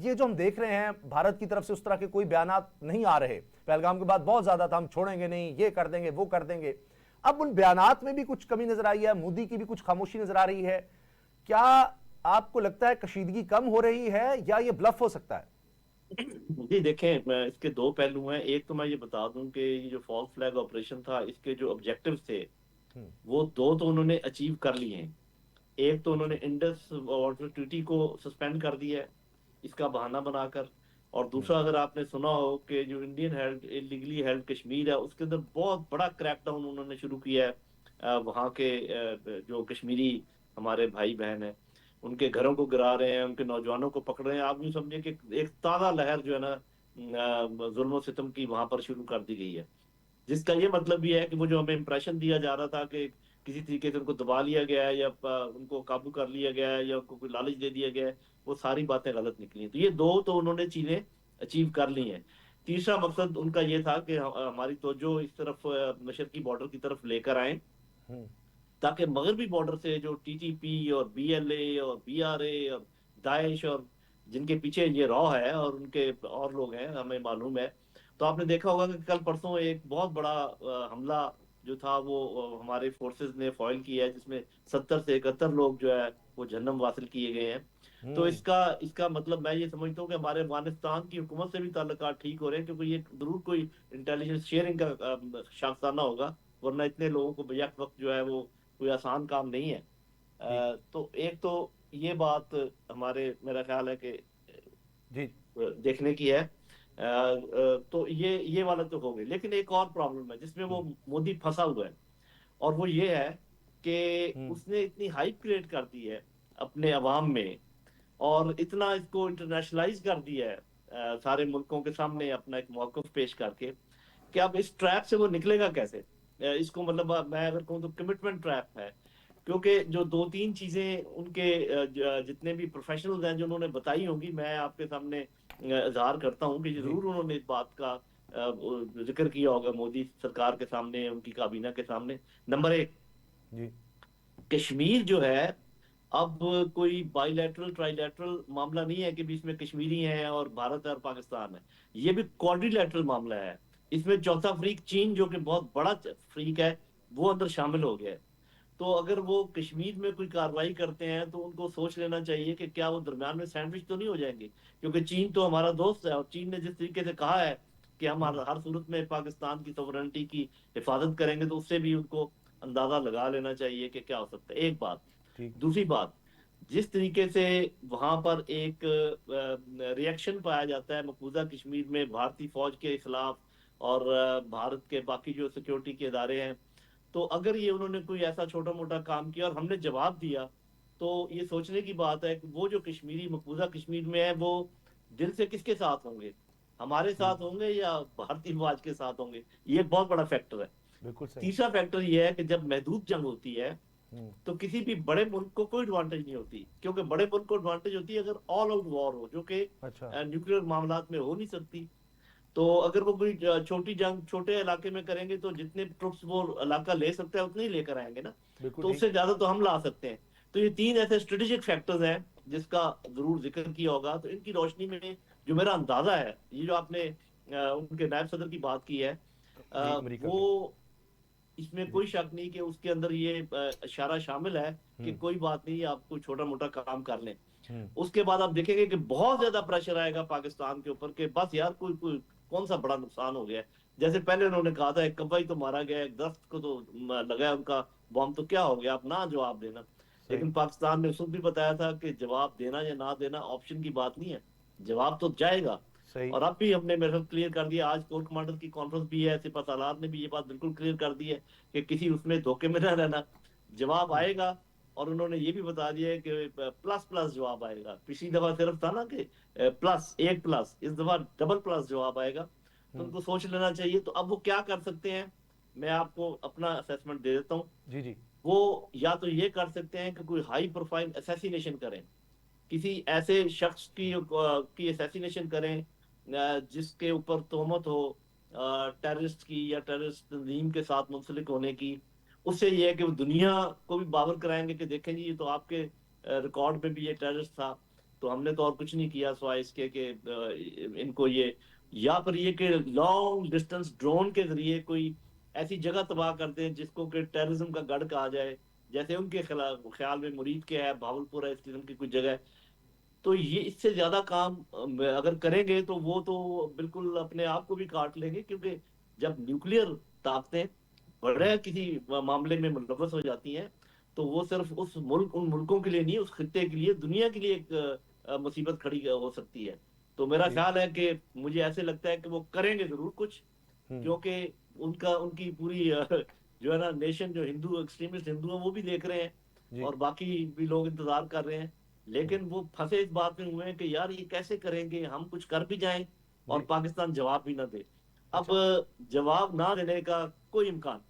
ये जो हम देख रहे हैं, भारत की तरफ से उस तरह के कोई बयानात नहीं आ रहे। पहलगाम के बाद बहुत ज्यादा था, हम छोड़ेंगे नहीं, ये कर देंगे, वो कर देंगे। अब उन बयानात में भी कुछ कमी नजर आई है, मोदी की भी कुछ खामोशी नजर आ रही है। क्या आपको लगता है कशीदगी कम हो रही है या ये ब्लफ हो सकता है? जी देखें, इसके दो पहलू हैं। एक तो मैं ये बता दूं कि ये जो फॉल्स फ्लैग ऑपरेशन था, इसके जो ऑब्जेक्टिव्स थे वो दो तो उन्होंने अचीव कर लिए हैं। एक तो उन्होंने अच्छा। इंडस वाटर ट्रीटी को सस्पेंड कर दिया है इसका बहाना बनाकर। और दूसरा, अगर आपने सुना हो कि जो Indian held illegally held Kashmir है, उसके अंदर बहुत बड़ा क्रैकडाउन उन्होंने शुरू किया है। वहाँ के जो कश्मीरी हमारे भाई बहन हैं, उनके घरों को गिरा रहे हैं, उनके नौजवानों को पकड़ रहे हैं। आप यूँ समझिए कि एक ताज़ा लहर जो है ना जुल्म सितम की वहां पर शुरू कर दी गई है। जिसका ये मतलब भी है कि वो जो हमें इम्प्रेशन दिया जा रहा था कि किसी तरीके से उनको दबा लिया गया है या उनको काबू कर लिया गया है या उनको कोई लालच दे दिया गया है, वो सारी बातें गलत निकली। तो ये दो तो उन्होंने चीजें अचीव कर ली हैं। तीसरा मकसद उनका ये था कि हमारी तवज्जो इस तरफ मशरकी बॉर्डर की तरफ लेकर आए, ताकि मगरबी बॉर्डर से जो टीटीपी और बीएलए और बीआरए और दाइश और जिनके पीछे ये रॉ है और उनके और लोग हैं, हमें मालूम है। तो आपने देखा होगा कि कल परसों एक बहुत बड़ा हमला जो था वो हमारे फोर्सेस ने फॉइल किया है, जिसमें 70 से 71 लोग जो है वो जहन्नम वासिल किए गए हैं। तो हम्म। इसका इसका मतलब मैं ये समझता हूँ कि हमारे अफगानिस्तान की हुकूमत से भी ताल्लुकात ठीक हो रहे हैं, क्योंकि ये जरूर कोई इंटेलिजेंस शेयरिंग का शाखसाना होगा, वरना इतने लोगों को बैक वक्त जो है वो कोई आसान काम नहीं है। ठीक। तो एक तो ये बात हमारे मेरा ख्याल है कि जी। देखने की है। तो ये वाला तो हो गई, लेकिन एक और प्रॉब्लम है जिसमें वो मोदी फंसा हुआ है, और वो ये है कि हम्म। उसने इतनी हाइप क्रिएट कर दी है अपने अवाम में, और इतना इसको इंटरनेशनलाइज कर दिया है सारे मुल्कों के सामने अपना एक मौकफ पेश करके, कि अब इस ट्रैप से वो निकलेगा कैसे। इसको मतलब मैं अगर कहूँ तो कमिटमेंट ट्रैप है। क्योंकि जो दो तीन चीजें उनके जितने भी प्रोफेशनल्स हैं जो उन्होंने बताई होंगी, मैं आपके सामने इजहार करता हूँ कि जी। जरूर उन्होंने इस बात का जिक्र किया होगा मोदी सरकार के सामने, उनकी काबीना के सामने। नंबर एक, जी। कश्मीर जो है अब कोई बाइलेटरल ट्राइलेटरल मामला नहीं है कि बीच में कश्मीरी हैं और भारत है और पाकिस्तान है। ये भी क्वाड्रिलेटरल मामला है। इसमें चौथा फ्रीक चीन, जो कि बहुत बड़ा फ्रीक है, वो अंदर शामिल हो गया है। तो अगर वो कश्मीर में कोई कार्रवाई करते हैं तो उनको सोच लेना चाहिए कि क्या वो दरम्यान में सैंडविच तो नहीं हो जाएंगे। क्योंकि चीन तो हमारा दोस्त है, और चीन ने जिस तरीके से कहा है कि हम हर सूरत में पाकिस्तान की सॉवरेनिटी की हिफाजत करेंगे, तो उससे भी उनको अंदाजा लगा लेना चाहिए कि क्या हो सकता है। एक बात। ठीक। दूसरी बात, जिस तरीके से वहां पर एक रिएक्शन पाया जाता है मकबूजा कश्मीर में भारतीय फौज के खिलाफ और भारत के बाकी जो सिक्योरिटी के इदारे हैं, तो अगर ये उन्होंने कोई ऐसा छोटा मोटा काम किया और हमने जवाब दिया, तो ये सोचने की बात है कि वो जो कश्मीरी मकबूजा कश्मीर में है वो दिल से किसके साथ होंगे, हमारे साथ होंगे या भारतीय फौज के साथ होंगे। ये एक बहुत बड़ा फैक्टर है। बिल्कुल सही। तीसरा फैक्टर ये है कि जब महदूद जंग होती है तो किसी भी बड़े मुल्क को कोई एडवांटेज नहीं होती, क्योंकि बड़े मुल्क को एडवांटेज होती है अगर ऑल आउट वॉर हो, जो कि अच्छा। न्यूक्लियर मामलात में हो नहीं सकती। तो अगर वो कोई छोटी जंग छोटे इलाके में करेंगे तो जितने ट्रुप्स वो इलाका ले सकता है उतने ही लेकर आएंगे ना। बिल्कुल तो ठीक। उससे ज्यादा तो हम ला सकते हैं। तो ये तीन ऐसे स्ट्रेटेजिक फैक्टर्स हैं जिसका जरूर जिक्र किया होगा। तो इनकी रोशनी में जो मेरा अंदाजा है, ये जो आपने उनके नायब सदर की बात की है, जी, अमेरिका के। वो इसमें जी। कोई शक नहीं कि उसके अंदर ये इशारा शामिल है कि हम्म। कोई बात नहीं, आप कोई छोटा मोटा काम कर लें। हम्म। उसके बाद आप देखेंगे कि बहुत ज्यादा प्रेशर आएगा पाकिस्तान के ऊपर कि बस यार कोई कोई कौन सा बड़ा नुकसान हो गया है। जैसे पहले उन्होंने कहा था एक कव्वाई तो मारा गया, एक दस्त को तो लगाया उनका बॉम्ब, तो क्या हो गया, आप ना जवाब देना। सही। लेकिन पाकिस्तान ने उस वक्त भी बताया था कि जवाब देना या ना देना ऑप्शन की बात नहीं है, जवाब तो जाएगा। सही। और अब भी हमने मेरे साथ क्लियर कर दिया, आज कोर कमांडर की कॉन्फ्रेंस भी है, सिपा सालार ने भी ये बात बिल्कुल क्लियर कर दी है कि किसी उसमें धोखे में ना रहना, जवाब आएगा। और उन्होंने ये भी बता दिया है कि प्लस प्लस जवाब आएगा। पिछली दफा सिर्फ था ना कि प्लस एक प्लस, इस दफा डबल प्लस जवाब आएगा। तो उनको सोच लेना चाहिए। तो अब वो क्या कर सकते हैं, मैं आपको अपना असेसमेंट दे देता हूँ। जी। जी। वो या तो ये कर सकते हैं कि कोई हाई प्रोफाइल असैसिनेशन करें, किसी ऐसे शख्स की असैसिनेशन करें जिसके ऊपर तोहमत हो टेररिस्ट की या टेररिस्ट तंजीम के साथ मुंसलिक होने की। उससे ये है कि वो दुनिया को भी बावर कराएंगे कि देखें जी, ये तो आपके रिकॉर्ड में भी ये टेररिस्ट था। तो हमने तो और कुछ नहीं किया सिवाय इसके कि इनको ये, या फिर ये कि लॉन्ग डिस्टेंस ड्रोन के जरिए कोई ऐसी जगह तबाह कर दें जिसको कि टेररिज्म का गढ़ कहा जाए, जैसे उनके ख्याल में मुरीद के है, भावलपुर है, इस किस्म की कुछ जगह है। तो ये इससे ज्यादा काम अगर करेंगे तो वो तो बिल्कुल अपने आप को भी काट लेंगे, क्योंकि जब न्यूक्लियर ताकतें बड़े किसी मामले में मुलव्वस हो जाती हैं तो वो सिर्फ उस मुल्क, उन मुल्कों के लिए नहीं, उस खित्ते के लिए, दुनिया के लिए एक मुसीबत खड़ी हो सकती है। तो मेरा जी। ख्याल है कि मुझे ऐसे लगता है कि वो करेंगे जरूर कुछ, हम्म। क्योंकि उनका, उनकी पूरी जो है ना नेशन, जो हिंदू एक्सट्रीमिस्ट हिंदू हैं वो भी देख रहे हैं जी। और बाकी भी लोग इंतजार कर रहे हैं। लेकिन वो फंसे इस बात में हुए हैं कि यार ये कैसे करेंगे, हम कुछ कर भी जाएं और जी। पाकिस्तान जवाब भी ना दे। अब अच्छा। जवाब ना देने का कोई इम्कान